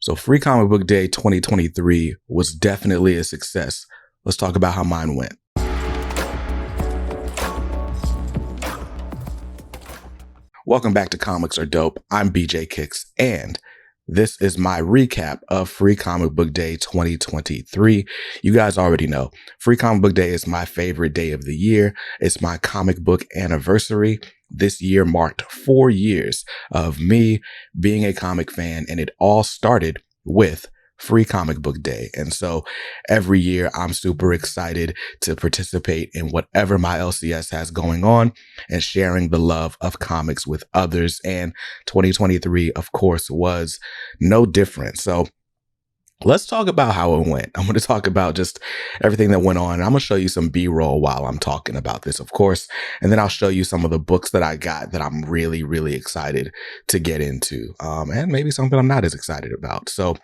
So Free Comic Book Day 2023 was definitely a success. Let's talk about how mine went. Welcome back to Comics Are Dope. I'm BJ Kicks, and this is my recap of Free Comic Book Day 2023. You guys already know, Free Comic Book Day is my favorite day of the year. It's my comic book anniversary. This year marked 4 years of me being a comic fan, and it all started with Free Comic Book Day. And so every year I'm super excited to participate in whatever my LCS has going on and sharing the love of comics with others. And 2023, of course, was no different. So let's talk about how it went. I'm going to talk about just everything that went on. I'm going to show you some B-roll while I'm talking about this, of course. And then I'll show you some of the books that I got that I'm really, really excited to get into. And maybe something I'm not as excited about. So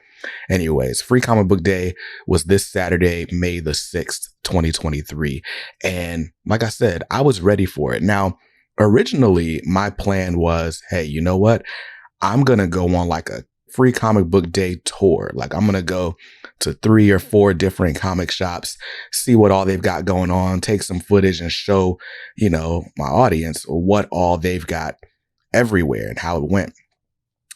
anyways, Free Comic Book Day was this Saturday, May the 6th, 2023. And like I said, I was ready for it. Now, originally, my plan was, hey, you know what? I'm going to go on like a Free Comic Book Day tour. Like I'm going to go to 3 or 4 different comic shops, see what all they've got going on, take some footage and show, my audience what all they've got everywhere and how it went.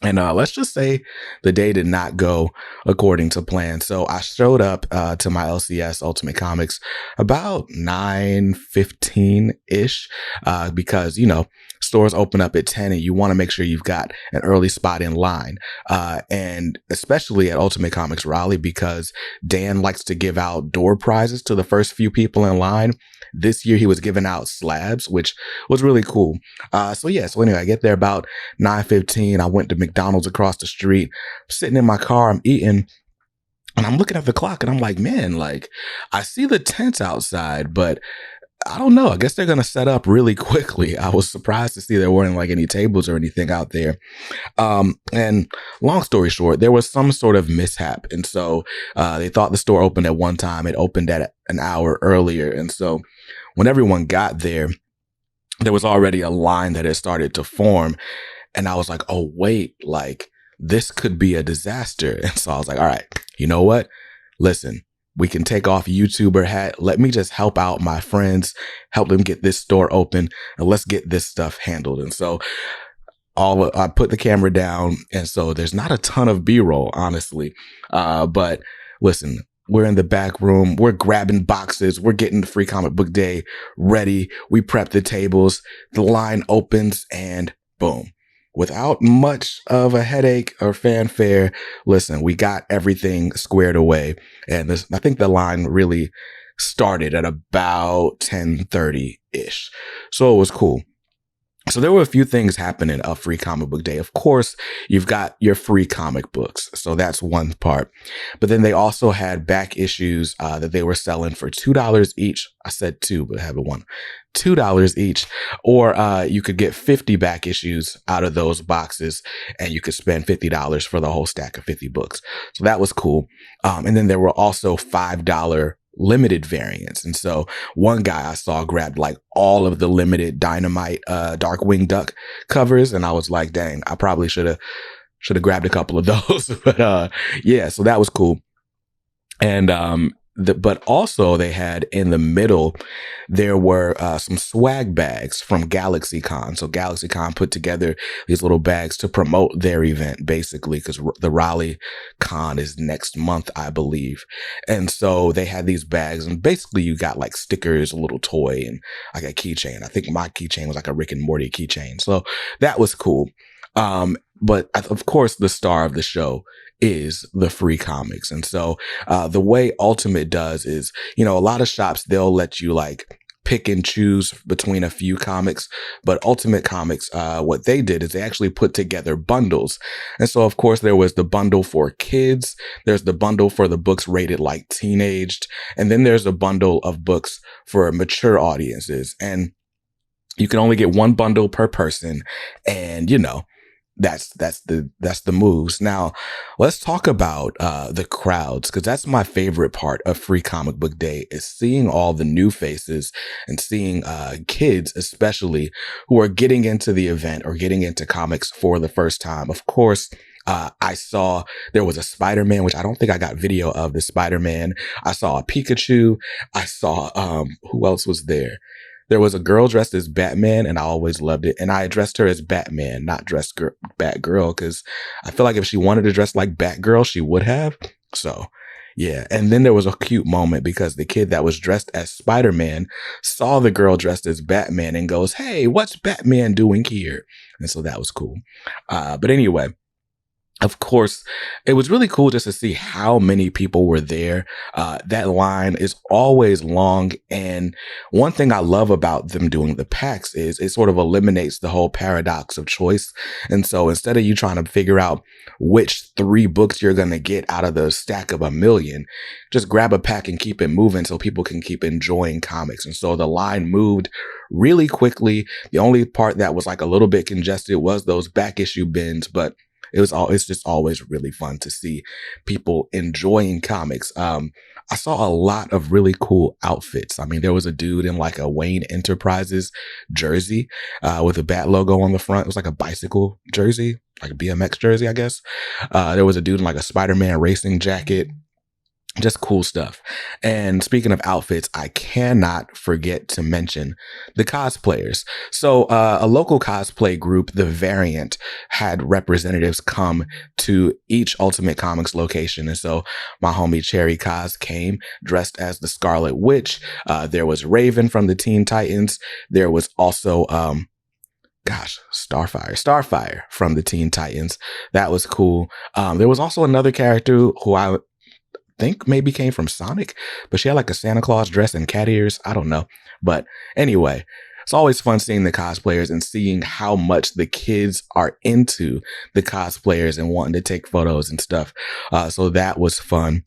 And let's just say the day did not go according to plan. So I showed up to my LCS Ultimate Comics about 9:15-ish because, stores open up at 10 and you want to make sure you've got an early spot in line. And especially at Ultimate Comics Raleigh, because Dan likes to give out door prizes to the first few people in line. This year he was giving out slabs, which was really cool. So anyway, I get there about 9:15. I went to McDonald's across the street, sitting in my car, I'm eating, and I'm looking at the clock and I'm like, man, I see the tents outside, but I don't know. I guess they're going to set up really quickly. I was surprised to see there weren't any tables or anything out there. And long story short, there was some sort of mishap. And so they thought the store opened at one time. It opened at an hour earlier. And so when everyone got there, there was already a line that had started to form. And I was like, oh, wait, this could be a disaster. And so I was like, all right, you know what? Listen. We can take off YouTuber hat. Let me just help out my friends, help them get this store open, and let's get this stuff handled. And so I put the camera down, and so there's not a ton of B-roll, honestly. But listen, we're in the back room. We're grabbing boxes. We're getting the Free Comic Book Day ready. We prep the tables. The line opens, and boom. Without much of a headache or fanfare, listen, we got everything squared away. And I think the line really started at about 10:30-ish. So it was cool. So there were a few things happening at Free Comic Book Day. Of course, you've got your free comic books. So that's one part. But then they also had back issues that they were selling for $2 each. I said 2, but I have a 1. $2 each. Or you could get 50 back issues out of those boxes, and you could spend $50 for the whole stack of 50 books. So that was cool. And then there were also $5 limited variants. And so one guy I saw grabbed all of the limited Dynamite Darkwing Duck covers, and I was like, dang, I probably should have grabbed a couple of those. But so that was cool. And but also they had in the middle, there were some swag bags from GalaxyCon. So GalaxyCon put together these little bags to promote their event, basically, because the Raleigh con is next month, I believe. And so they had these bags, and basically you got stickers, a little toy, and a keychain. I think my keychain was a Rick and Morty keychain. So that was cool. But of course, the star of the show is the free comics. And so the way Ultimate does is, a lot of shops, they'll let you pick and choose between a few comics. But Ultimate Comics, what they did is they actually put together bundles. And so, of course, there was the bundle for kids. There's the bundle for the books rated teenaged. And then there's a bundle of books for mature audiences. And you can only get one bundle per person. And, that's the moves. Now, let's talk about the crowds, because that's my favorite part of Free Comic Book Day, is seeing all the new faces and seeing kids, especially, who are getting into the event or getting into comics for the first time. Of course, I saw there was a Spider-Man, which I don't think I got video of the Spider-Man. I saw a Pikachu. I saw, who else was there? There was a girl dressed as Batman, and I always loved it. And I addressed her as Batman, not Batgirl, because I feel like if she wanted to dress like Batgirl, she would have. So, yeah. And then there was a cute moment because the kid that was dressed as Spider-Man saw the girl dressed as Batman and goes, "Hey, what's Batman doing here?" And so that was cool. But anyway, of course, it was really cool just to see how many people were there. That line is always long. And one thing I love about them doing the packs is it sort of eliminates the whole paradox of choice. And so instead of you trying to figure out which 3 books you're going to get out of the stack of 1,000,000, just grab a pack and keep it moving so people can keep enjoying comics. And so the line moved really quickly. The only part that was like a little bit congested was those back issue bins, but it's just always really fun to see people enjoying comics. I saw a lot of really cool outfits. I mean, there was a dude in like a Wayne Enterprises jersey, with a bat logo on the front. It was like a bicycle jersey, like a BMX jersey, I guess. There was a dude in like a Spider-Man racing jacket. Just cool stuff. And speaking of outfits, I cannot forget to mention the cosplayers. So a local cosplay group, The Variant, had representatives come to each Ultimate Comics location. And so my homie Cherry Cos came dressed as the Scarlet Witch. There was Raven from the Teen Titans. There was also Starfire from the Teen Titans. That was cool. There was also another character who I think maybe came from Sonic, but she had like a Santa Claus dress and cat ears. I don't know. But anyway, it's always fun seeing the cosplayers and seeing how much the kids are into the cosplayers and wanting to take photos and stuff. So that was fun.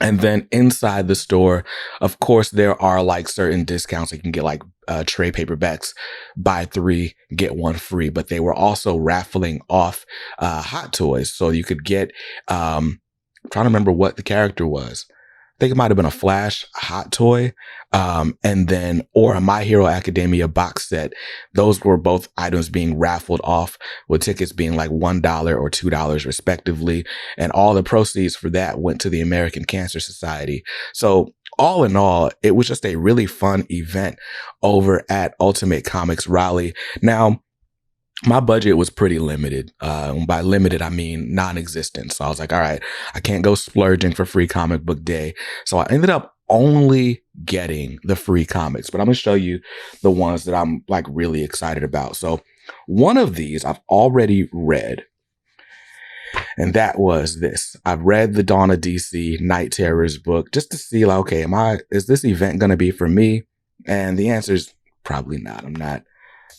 And then inside the store, of course, there are like certain discounts. You can get like trade paperbacks, buy 3, get 1 free. But they were also raffling off Hot Toys. So you could get I'm trying to remember what the character was. I think it might have been a Flash Hot Toy, and then, or a My Hero Academia box set. Those were both items being raffled off, with tickets being like $1 or $2 respectively. And all the proceeds for that went to the American Cancer Society. So all in all, it was just a really fun event over at Ultimate Comics Raleigh. Now, my budget was pretty limited. By limited, I mean non-existent. So I was like, all right, I can't go splurging for free comic book day. So I ended up only getting the free comics, but I'm going to show you the ones that I'm like really excited about. So one of these I've already read, and that was this. I've read the Dawn of DC Night Terrors book just to see like, okay, is this event going to be for me? And the answer is probably not. I'm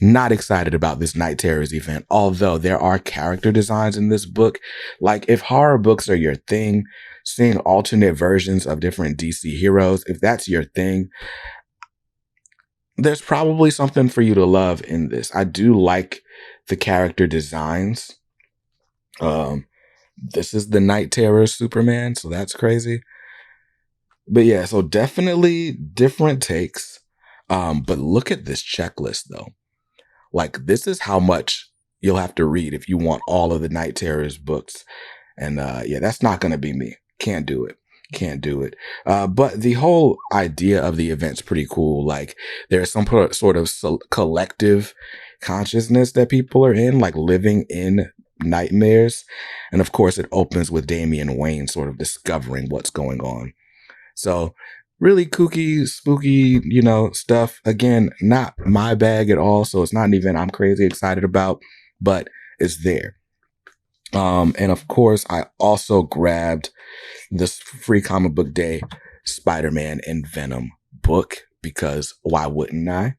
not excited about this Night Terrors event, although there are character designs in this book. Like, if horror books are your thing, seeing alternate versions of different DC heroes, if that's your thing, there's probably something for you to love in this. I do like the character designs. This is the Night Terrors Superman, so that's crazy. But yeah, so definitely different takes. But look at this checklist though. Like, this is how much you'll have to read if you want all of the Night Terrors books. And yeah, that's not going to be me. Can't do it. But the whole idea of the event's pretty cool. Like, there's some sort of collective consciousness that people are in, like living in nightmares. And of course, it opens with Damian Wayne sort of discovering what's going on. So really kooky, spooky, stuff. Again, not my bag at all. So it's not an event I'm crazy excited about, but it's there. And of course, I also grabbed this free comic book day Spider-Man and Venom book, because why wouldn't I?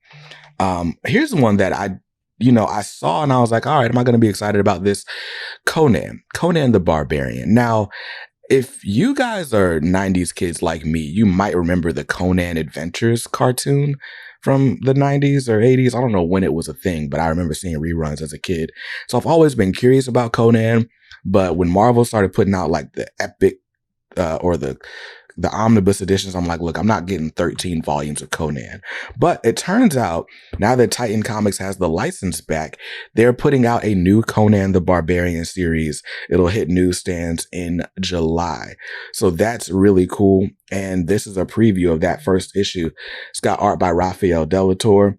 Here's one that I saw and I was like, all right, am I going to be excited about this? Conan the Barbarian. Now, if you guys are 90s kids like me, you might remember the Conan Adventures cartoon from the 90s or 80s. I don't know when it was a thing, but I remember seeing reruns as a kid. So I've always been curious about Conan. But when Marvel started putting out like the epic or the the omnibus editions, I'm like, look, I'm not getting 13 volumes of Conan. But it turns out now that Titan Comics has the license back, they're putting out a new Conan the Barbarian series. It'll hit newsstands in July. So that's really cool. And this is a preview of that first issue. It's got art by Rafael Delator.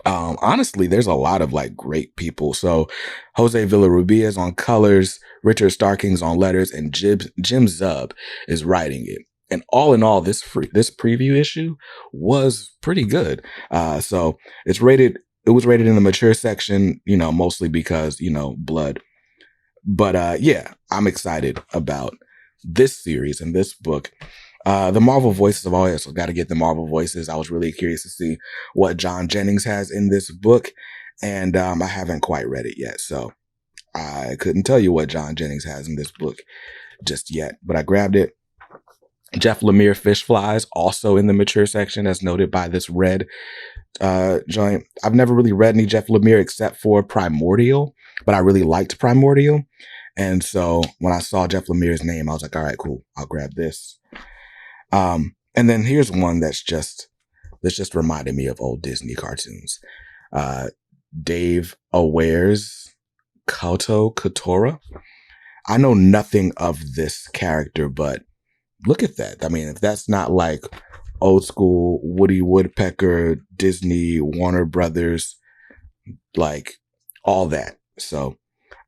Honestly, there's a lot of like great people. So Jose Villarubia on colors, Richard Starking's on letters, and Jim Zub is writing it. And all in all, this preview issue was pretty good. So it was rated in the mature section, mostly because, blood. But yeah, I'm excited about this series and this book. The Marvel voices have always got to get the Marvel voices. I was really curious to see what John Jennings has in this book, and I haven't quite read it yet, so I couldn't tell you what John Jennings has in this book just yet, but I grabbed it. Jeff Lemire Fish Flies, also in the mature section, as noted by this red joint. I've never really read any Jeff Lemire except for Primordial, but I really liked Primordial, and so when I saw Jeff Lemire's name, I was like, all right, cool, I'll grab this. And then here's one that's just reminded me of old Disney cartoons. Dave Aware's Kotora. I know nothing of this character, but look at that. I mean, if that's not like old school Woody Woodpecker, Disney, Warner Brothers, like all that. So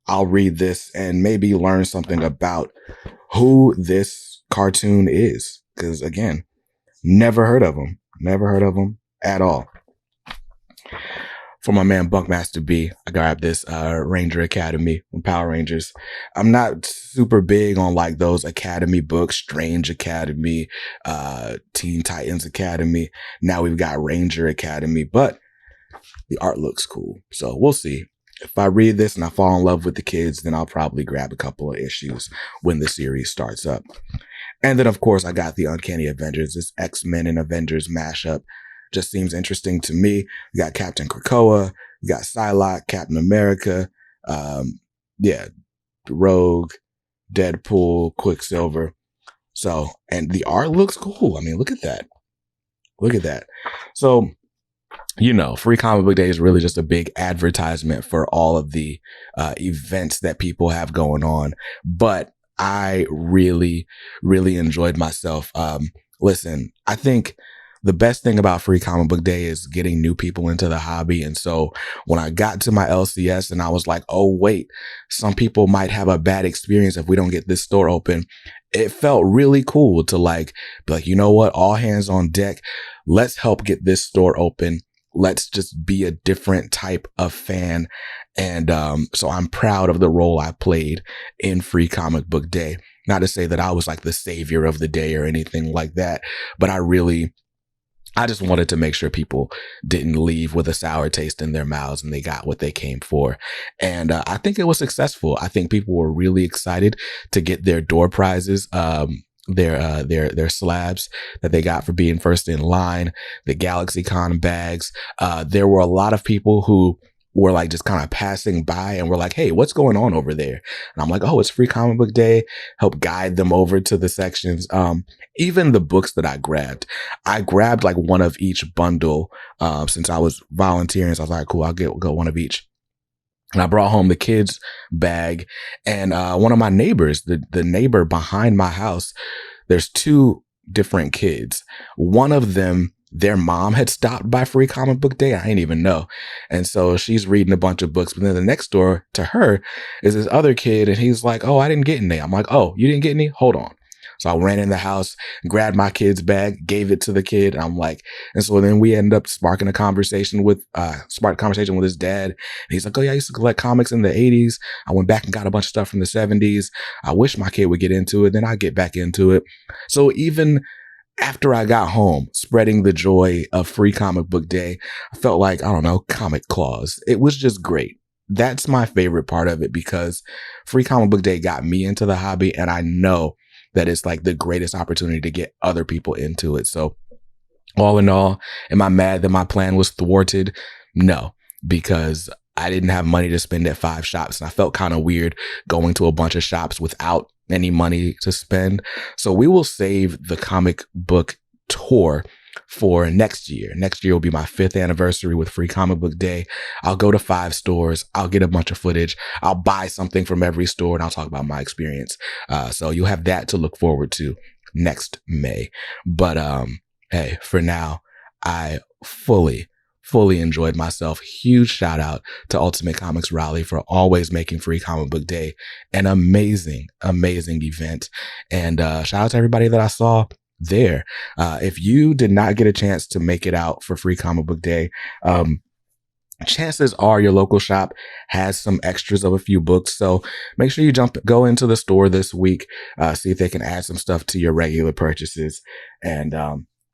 I'll read this and maybe learn something about who this cartoon is. Because again, never heard of them at all. For my man Bunkmaster B, I grabbed this Ranger Academy from Power Rangers. I'm not super big on like those Academy books, Strange Academy, Teen Titans Academy. Now we've got Ranger Academy, but the art looks cool. So we'll see. If I read this and I fall in love with the kids, then I'll probably grab a couple of issues when the series starts up. And then, of course, I got the Uncanny Avengers. This X-Men and Avengers mashup just seems interesting to me. We got Captain Krakoa, we got Psylocke, Captain America, Rogue, Deadpool, Quicksilver. So, and the art looks cool. I mean, look at that. Look at that. So, Free Comic Book Day is really just a big advertisement for all of the events that people have going on. But I really, really enjoyed myself. Listen, I think the best thing about Free Comic Book Day is getting new people into the hobby. And so when I got to my LCS and I was like, oh, wait, some people might have a bad experience if we don't get this store open. It felt really cool to be like, you know what? All hands on deck. Let's help get this store open. Let's just be a different type of fan. And so I'm proud of the role I played in Free Comic Book Day. Not to say that I was like the savior of the day or anything like that, but I just wanted to make sure people didn't leave with a sour taste in their mouths and they got what they came for. And I think it was successful. I think people were really excited to get their door prizes. Their slabs that they got for being first in line, the GalaxyCon bags. There were a lot of people who were like just kind of passing by and were like, hey, what's going on over there? And I'm like, oh, it's Free Comic Book Day. Help guide them over to the sections. Even the books that I grabbed like one of each bundle, since I was volunteering. So I was like, cool, I'll go one of each. And I brought home the kids bag, and one of my neighbors, the neighbor behind my house, there's two different kids. One of them, their mom had stopped by Free Comic Book Day. I didn't even know. And so she's reading a bunch of books. But then the next door to her is this other kid. And he's like, oh, I didn't get any. I'm like, oh, you didn't get any? Hold on. So I ran in the house, grabbed my kid's bag, gave it to the kid. I'm like, and so then we ended up sparking a conversation with his dad. And he's like, oh yeah, I used to collect comics in the 80s. I went back and got a bunch of stuff from the 70s. I wish my kid would get into it. Then I'd get back into it. So even after I got home, spreading the joy of Free Comic Book Day, I felt like, I don't know, Comic Claus. It was just great. That's my favorite part of it, because Free Comic Book Day got me into the hobby, and I know that it's like the greatest opportunity to get other people into it. So all in all, am I mad that my plan was thwarted? No, because I didn't have money to spend at 5 shops. And I felt kind of weird going to a bunch of shops without any money to spend. So we will save the comic book tour for next year. Next year will be my 5th anniversary with Free Comic Book Day. I'll go to 5 stores. I'll get a bunch of footage. I'll buy something from every store and I'll talk about my experience. So you'll have that to look forward to next May. But hey, for now, I fully enjoyed myself. Huge shout out to Ultimate Comics Raleigh for always making Free Comic Book Day an amazing event. And shout out to everybody that I saw there. If you did not get a chance to make it out for Free Comic Book Day, chances are your local shop has some extras of a few books. So make sure you go into the store this week, see if they can add some stuff to your regular purchases. And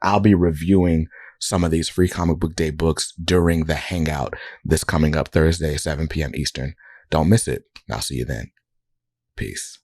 I'll be reviewing some of these Free Comic Book Day books during the hangout this coming up Thursday, 7 p.m. Eastern. Don't miss it. I'll see you then. Peace.